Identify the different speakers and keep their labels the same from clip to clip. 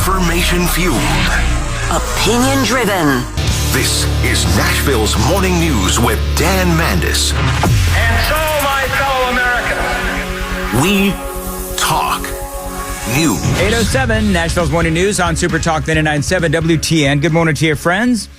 Speaker 1: Information fueled.
Speaker 2: Opinion driven.
Speaker 1: This is Nashville's Morning News with Dan Mandis.
Speaker 3: And so, my fellow Americans,
Speaker 1: we talk news.
Speaker 4: 8:07, Nashville's Morning News on Super Talk 99.7 WTN. Good morning to your friends.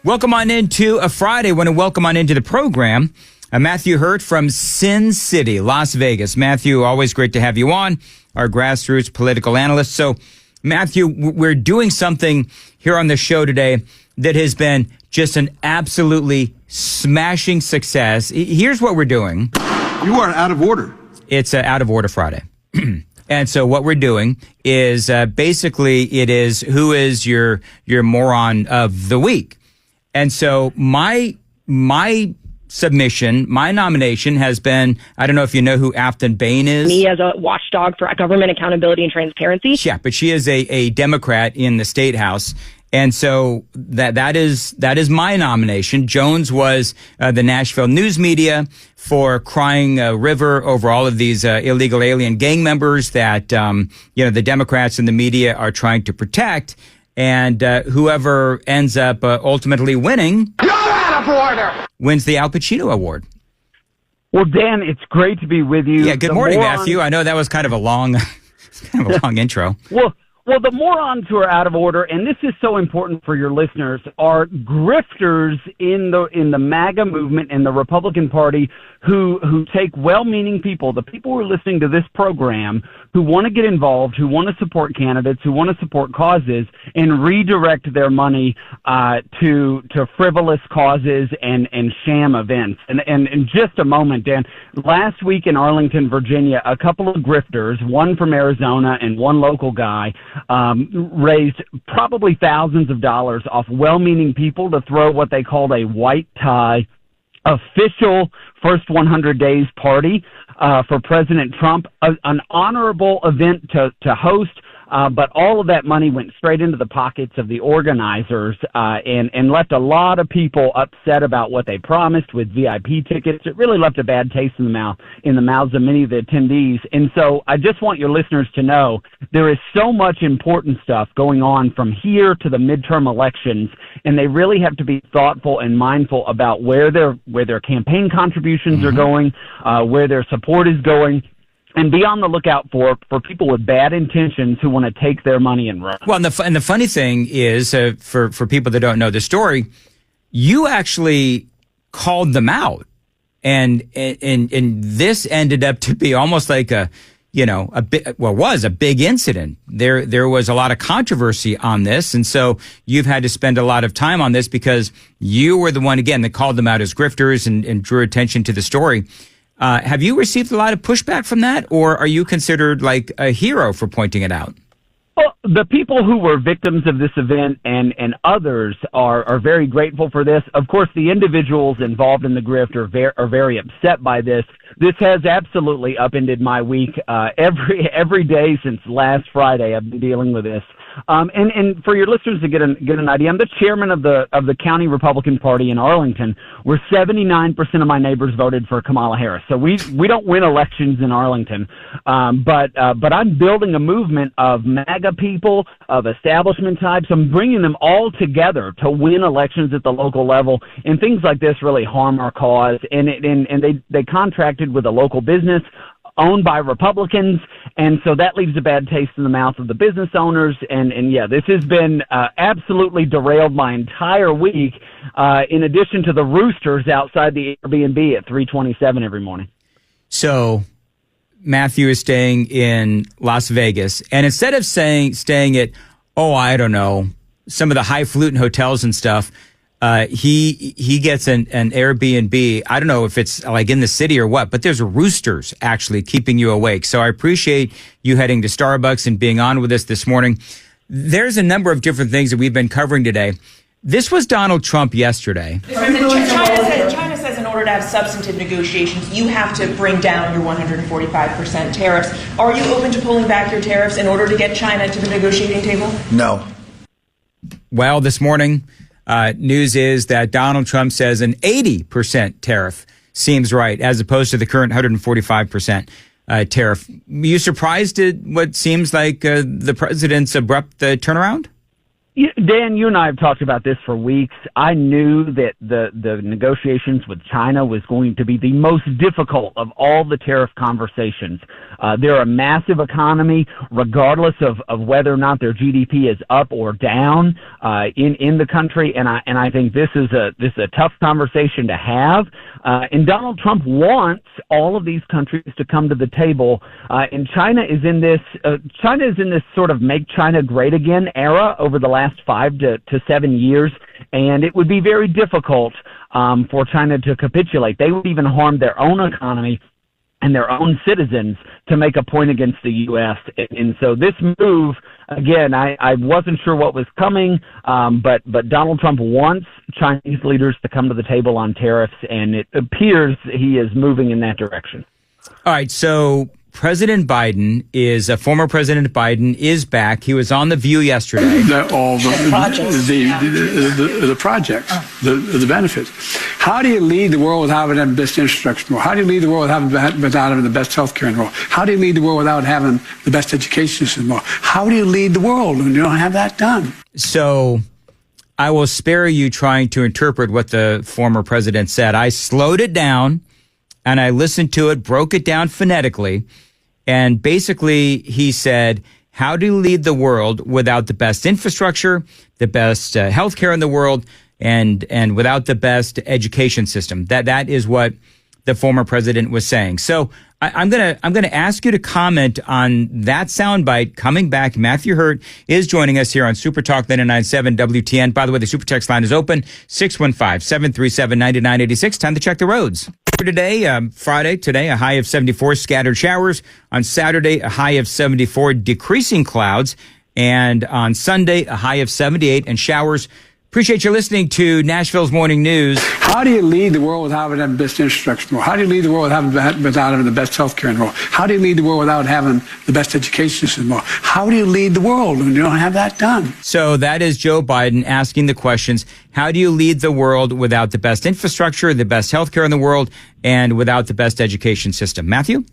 Speaker 4: Welcome on into a Friday. Want to welcome on into the program Matthew Hurtt from Sin City, Las Vegas. Matthew, always great to have you on, our grassroots political analyst. So, Matthew, we're doing something here on the show today that has been just an absolutely smashing success. Here's what we're doing.
Speaker 5: You are out of order.
Speaker 4: It's Out of Order Friday. And so what we're doing is basically it is who is your moron of the week. And so my submission, my nomination has been, I don't know if you know who Afton Bain is.
Speaker 6: Me as a watchdog for government accountability and transparency.
Speaker 4: Yeah, but she is a Democrat in the State House. And so that is my nomination. Jones was the Nashville news media for crying river over all of these illegal alien gang members that the Democrats and the media are trying to protect. And whoever ends up ultimately winning,
Speaker 3: you're out of order,
Speaker 4: wins the Al Pacino Award.
Speaker 7: Well, Dan, it's great to be with you.
Speaker 4: Yeah, good morning, Matthew. I know that was kind of a long intro.
Speaker 7: Well, the morons who are out of order, and this is so important for your listeners, are grifters in the MAGA movement and the Republican Party who take well-meaning people, the people who are listening to this program, who want to get involved, who want to support candidates, who want to support causes, and redirect their money to frivolous causes and sham events. And in just a moment, Dan, last week in Arlington, Virginia, a couple of grifters, one from Arizona and one local guy, raised probably thousands of dollars off well-meaning people to throw what they called a white tie official first 100 days party for President Trump, an honorable event to host. But all of that money went straight into the pockets of the organizers and left a lot of people upset about what they promised with VIP tickets. It really left a bad taste in the mouths of many of the attendees. And so I just want your listeners to know there is so much important stuff going on from here to the midterm elections, and they really have to be thoughtful and mindful about where their campaign contributions are going, where their support is going. And be on the lookout for people with bad intentions who want to take their money and run.
Speaker 4: Well, and the funny thing is, for people that don't know the story, you actually called them out, and this ended up to be almost like a big incident. There was a lot of controversy on this, and so you've had to spend a lot of time on this because you were the one again that called them out as grifters and drew attention to the story. Have you received a lot of pushback from that, or are you considered like a hero for pointing it out?
Speaker 7: Well, the people who were victims of this event and others are very grateful for this. Of course, the individuals involved in the grift are very upset by this. This has absolutely upended my week. Every day since last Friday, I've been dealing with this. And for your listeners to get an idea, I'm the chairman of the county Republican Party in Arlington, where 79% of my neighbors voted for Kamala Harris. So we don't win elections in Arlington, but I'm building a movement of MAGA people, of establishment types. I'm bringing them all together to win elections at the local level, and things like this really harm our cause. And they contracted with a local business owned by Republicans, and so that leaves a bad taste in the mouth of the business owners. And yeah, this has been absolutely derailed my entire week, in addition to the roosters outside the Airbnb at 3:27 every morning.
Speaker 4: So Matthew is staying in Las Vegas, and instead of staying at, I don't know, some of the highfalutin hotels and stuff, he gets an Airbnb. I don't know if it's like in the city or what, but there's roosters actually keeping you awake. So I appreciate you heading to Starbucks and being on with us this morning. There's a number of different things that we've been covering today. This was Donald Trump yesterday.
Speaker 8: China says in order to have substantive negotiations, you have to bring down your 145% tariffs. Are you open to pulling back your tariffs in order to get China to the negotiating table?
Speaker 5: No.
Speaker 4: Well, this morning, news is that Donald Trump says an 80% tariff seems right, as opposed to the current 145%. tariff. You surprised at what seems like the president's abrupt turnaround?
Speaker 7: Dan, you and I have talked about this for weeks. I knew that the negotiations with China was going to be the most difficult of all the tariff conversations. They're a massive economy, regardless of whether or not their GDP is up or down in the country. And I think this is a tough conversation to have. And Donald Trump wants all of these countries to come to the table. And China is in this sort of make China great again era over the last 5 to 7 years, and it would be very difficult for China to capitulate. They would even harm their own economy and their own citizens to make a point against the U.S. And so this move, again, I wasn't sure what was coming, but Donald Trump wants Chinese leaders to come to the table on tariffs, and it appears he is moving in that direction.
Speaker 4: All right, so President Biden former President Biden is back. He was on The View yesterday.
Speaker 5: The projects, the benefits. How do you lead the world without having the best infrastructure? How do you lead the world without having the best health care in the world? How do you lead the world without having the best education system in the world? How do you lead the world when you don't have that done?
Speaker 4: So I will spare you trying to interpret what the former president said. I slowed it down and I listened to it, broke it down phonetically. And basically, he said, how do you lead the world without the best infrastructure, the best healthcare in the world, and without the best education system? That is what the former president was saying. So I'm gonna ask you to comment on that soundbite coming back. Matthew Hurtt is joining us here on Super Talk 99.7 WTN. By the way, the Super Text line is open, 615-737-9986. Time to check the roads. For today, Friday, a high of 74, scattered showers. On Saturday, a high of 74, decreasing clouds. And on Sunday, a high of 78 and showers. Appreciate you listening to Nashville's Morning News.
Speaker 5: How do you lead the world without having the best infrastructure in the world? How do you lead the world without having the best health care in the world? How do you lead the world without having the best education system in the world? How do you lead the world when you don't have that done?
Speaker 4: So that is Joe Biden asking the questions. How do you lead the world without the best infrastructure, the best health care in the world, and without the best education system? Matthew?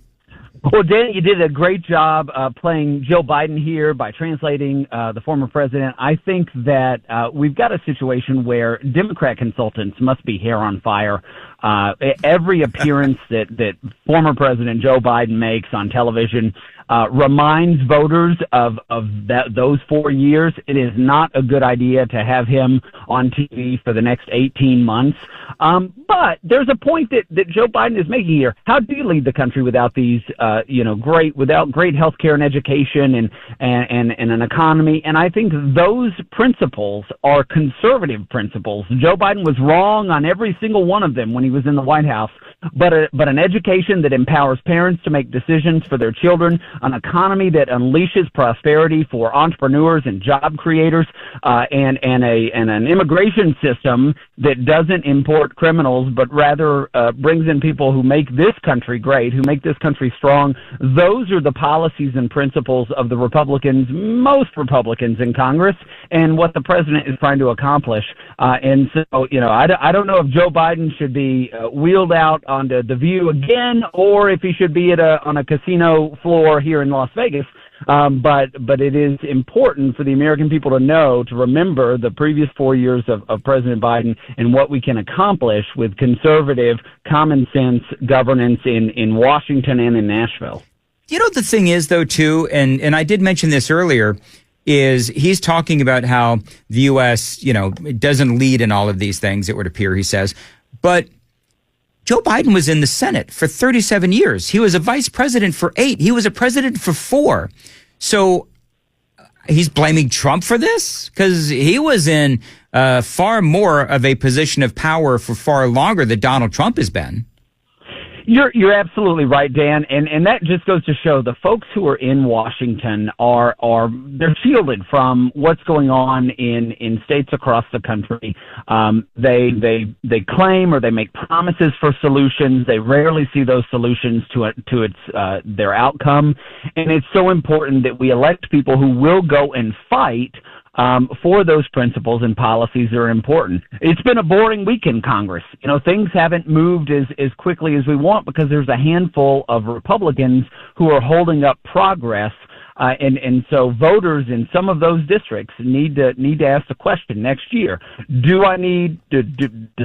Speaker 7: Well, Dan, you did a great job playing Joe Biden here by translating the former president. I think that we've got a situation where Democrat consultants must be hair on fire. Every appearance that former President Joe Biden makes on television reminds voters of those 4 years. It is not a good idea to have him on TV for the next 18 months. But there's a point that Joe Biden is making here. How do you lead the country without these, without great health care and education and an economy? And I think those principles are conservative principles. Joe Biden was wrong on every single one of them when he was in the White House. But an education that empowers parents to make decisions for their children, an economy that unleashes prosperity for entrepreneurs and job creators, and an immigration system that doesn't import criminals, but rather brings in people who make this country great, who make this country strong. Those are the policies and principles of the Republicans, most Republicans in Congress, and what the president is trying to accomplish. And so, I don't know if Joe Biden should be wheeled out onto The View again, or if he should be on a casino floor here in Las Vegas. But it is important for the American people to know, to remember the previous 4 years of President Biden and what we can accomplish with conservative, common sense governance in Washington and in Nashville.
Speaker 4: You know, the thing is, though, too, and I did mention this earlier, is he's talking about how the U.S., doesn't lead in all of these things, it would appear, he says. But Joe Biden was in the Senate for 37 years. He was a vice president for 8. He was a president for 4. So he's blaming Trump for this? Because he was in far more of a position of power for far longer than Donald Trump has been.
Speaker 7: You're absolutely right, Dan, and that just goes to show the folks who are in Washington they're shielded from what's going on in states across the country. They claim or they make promises for solutions. They rarely see those solutions to their outcome, and it's so important that we elect people who will go and fight for those principles and policies that are important. It's been a boring week in Congress. Things haven't moved as quickly as we want because there's a handful of Republicans who are holding up progress. And so voters in some of those districts need to ask the question next year: does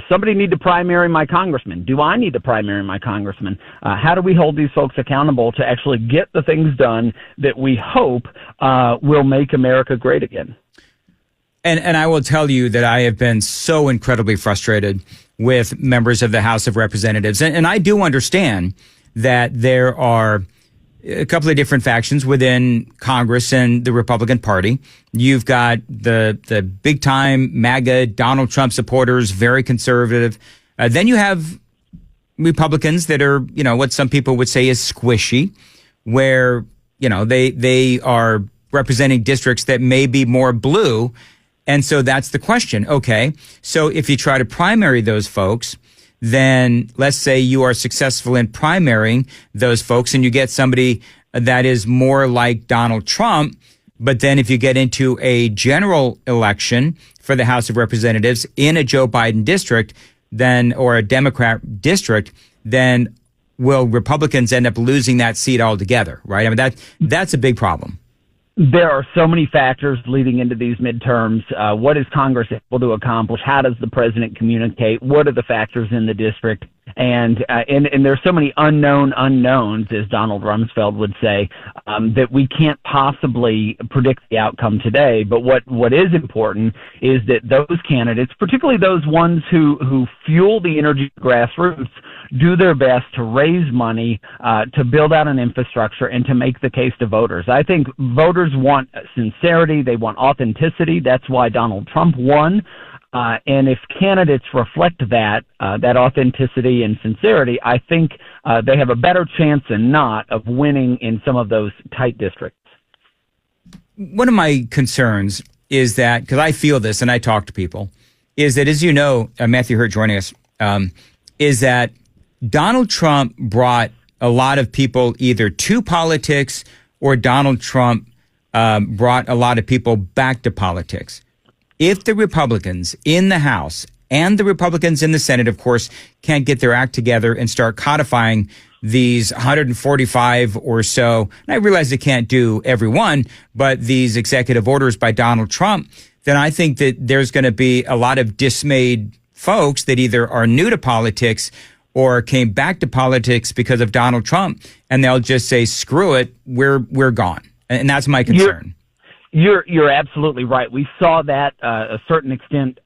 Speaker 7: somebody need to primary my congressman? Do I need to primary my congressman? How do we hold these folks accountable to actually get the things done that we hope will make America great again?
Speaker 4: And I will tell you that I have been so incredibly frustrated with members of the House of Representatives, and I do understand that there are a couple of different factions within Congress and the Republican Party. You've got the big time MAGA Donald Trump supporters, very conservative. Then you have Republicans that are, what some people would say is squishy, where, they are representing districts that may be more blue. And so that's the question. Okay, so if you try to primary those folks, then let's say you are successful in primarying those folks and you get somebody that is more like Donald Trump. But then if you get into a general election for the House of Representatives in a Joe Biden district, then, or a Democrat district, then will Republicans end up losing that seat altogether, right? I mean, that's a big problem.
Speaker 7: There are so many factors leading into these midterms. What is Congress able to accomplish? How does the president communicate? What are the factors in the district? And there's so many unknown unknowns, as Donald Rumsfeld would say, that we can't possibly predict the outcome today. But what is important is that those candidates, particularly those ones who fuel the energy grassroots, do their best to raise money, to build out an infrastructure, and to make the case to voters. I think voters want sincerity. They want authenticity. That's why Donald Trump won. And if candidates reflect that authenticity and sincerity, I think they have a better chance than not of winning in some of those tight districts.
Speaker 4: One of my concerns is that, because I feel this and I talk to people, is that, as you know, Matthew Hurtt joining us, is that Donald Trump brought a lot of people either to politics, or Donald Trump brought a lot of people back to politics. If the Republicans in the House and the Republicans in the Senate, of course, can't get their act together and start codifying these 145 or so, and I realize they can't do every one, but these executive orders by Donald Trump, then I think that there's going to be a lot of dismayed folks that either are new to politics or came back to politics because of Donald Trump, and they'll just say, screw it, we're gone. And that's my concern.
Speaker 7: You're absolutely right. We saw that a certain extent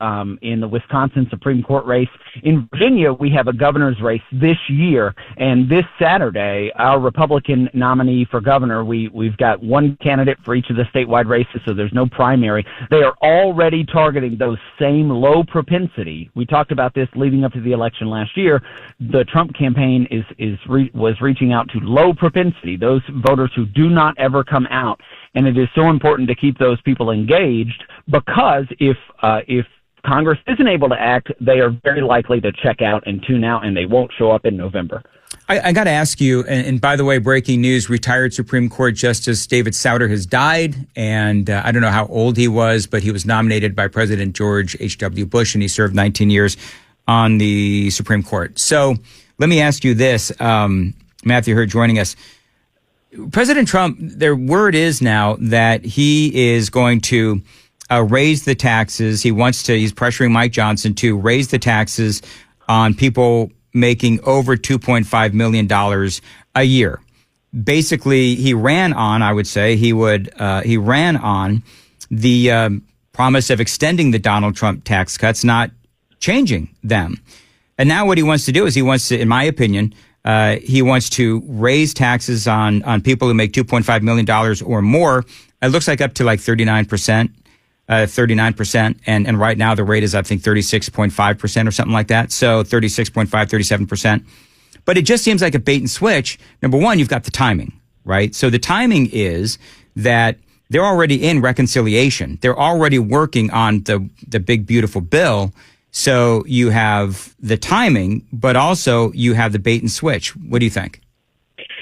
Speaker 7: in the Wisconsin Supreme Court race. In Virginia, we have a governor's race this year, and this Saturday, our Republican nominee for governor, we've got one candidate for each of the statewide races, so there's no primary. They are already targeting those same low propensity. We talked about this leading up to the election last year. The Trump campaign was reaching out to low propensity, those voters who do not ever come out. And it is so important to keep those people engaged, because if Congress isn't able to act, they are very likely to check out and tune out, and they won't show up in November.
Speaker 4: I got to ask you, and by the way, breaking news, retired Supreme Court Justice David Souter has died, and I don't know how old he was, but he was nominated by President George H.W. Bush, and he served 19 years on the Supreme Court. So let me ask you this, Matthew Hurtt joining us. President Trump, their word is now that he is going to raise the taxes. He's pressuring Mike Johnson to raise the taxes on people making over $2.5 million a year. Basically, he ran on the promise of extending the Donald Trump tax cuts, not changing them. And now what he wants to do is in my opinion, he wants to raise taxes on people who make $2.5 million or more. It looks like up to like 39%. And right now the rate is, I think, 36.5% or something like that. So 36.5, 37%. But it just seems like a bait and switch. Number one, you've got the timing, right? So the timing is that they're already in reconciliation. They're already working on the big, beautiful bill. So you have the timing, but also you have the bait and switch. What do you think?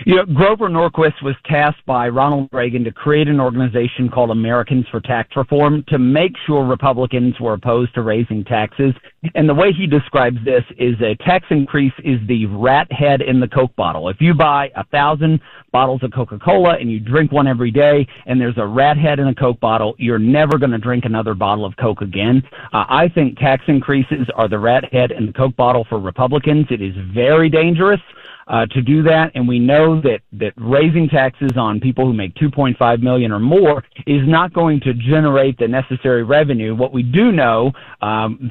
Speaker 7: Grover Norquist was tasked by Ronald Reagan to create an organization called Americans for Tax Reform to make sure Republicans were opposed to raising taxes. And the way he describes this is a tax increase is the rat head in the Coke bottle. If you buy 1,000 bottles of Coca-Cola and you drink one every day and there's a rat head in a Coke bottle, you're never going to drink another bottle of Coke again. I think tax increases are the rat head in the Coke bottle for Republicans. It is very dangerous to do that, and we know that raising taxes on people who make $2.5 million or more is not going to generate the necessary revenue. What we do know,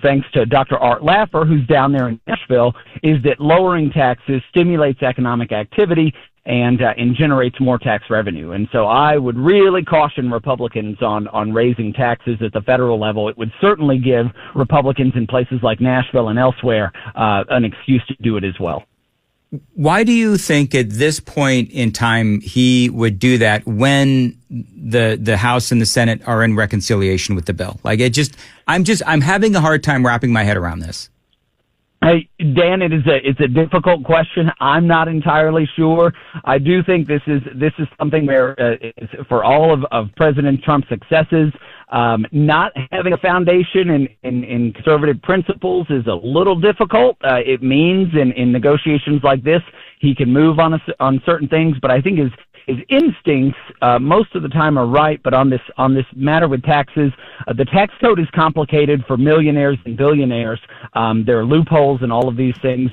Speaker 7: thanks to Dr. Art Laffer, who's down there in Nashville, is that lowering taxes stimulates economic activity and generates more tax revenue. And so I would really caution Republicans on raising taxes at the federal level. It would certainly give Republicans in places like Nashville and elsewhere an excuse to do it as well.
Speaker 4: Why do you think at this point in time he would do that when the House and the Senate are in reconciliation with the bill? Like I'm having a hard time wrapping my head around this.
Speaker 7: Hey, Dan, it's a difficult question. I'm not entirely sure. I do think this is something where for all of President Trump's successes, not having a foundation in conservative principles is a little difficult. It means in negotiations like this, he can move on certain things, but I think his instincts most of the time are right. But on this matter with taxes, the tax code is complicated for millionaires and billionaires. There are loopholes in all of these things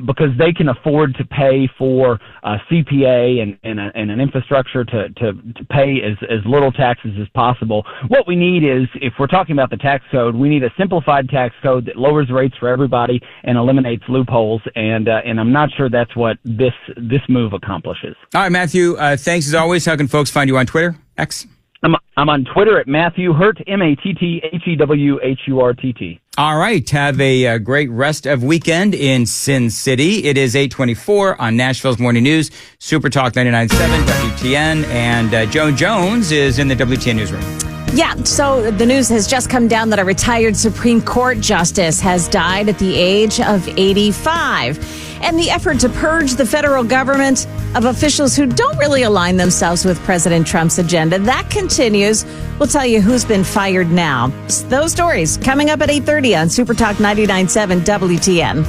Speaker 7: because they can afford to pay for CPA and an infrastructure to pay as little taxes as possible. What we need is, if we're talking about the tax code, we need a simplified tax code that lowers rates for everybody and eliminates loopholes. And I'm not sure that's what this move accomplishes.
Speaker 4: All right, Matthew. Thanks as always. How can folks find you on Twitter? X?
Speaker 7: I'm on Twitter at Matthew Hurtt, MattheWHurtt.
Speaker 4: All right. Have a great rest of weekend in Sin City. It is 8:24 on Nashville's Morning News, Super Talk 99.7 WTN, and Joan Jones is in the WTN newsroom.
Speaker 9: Yeah, so the news has just come down that a retired Supreme Court justice has died at the age of 85. And the effort to purge the federal government of officials who don't really align themselves with President Trump's agenda, that continues. We'll tell you who's been fired now. Those stories coming up at 8:30 on Super Talk 99.7 WTN.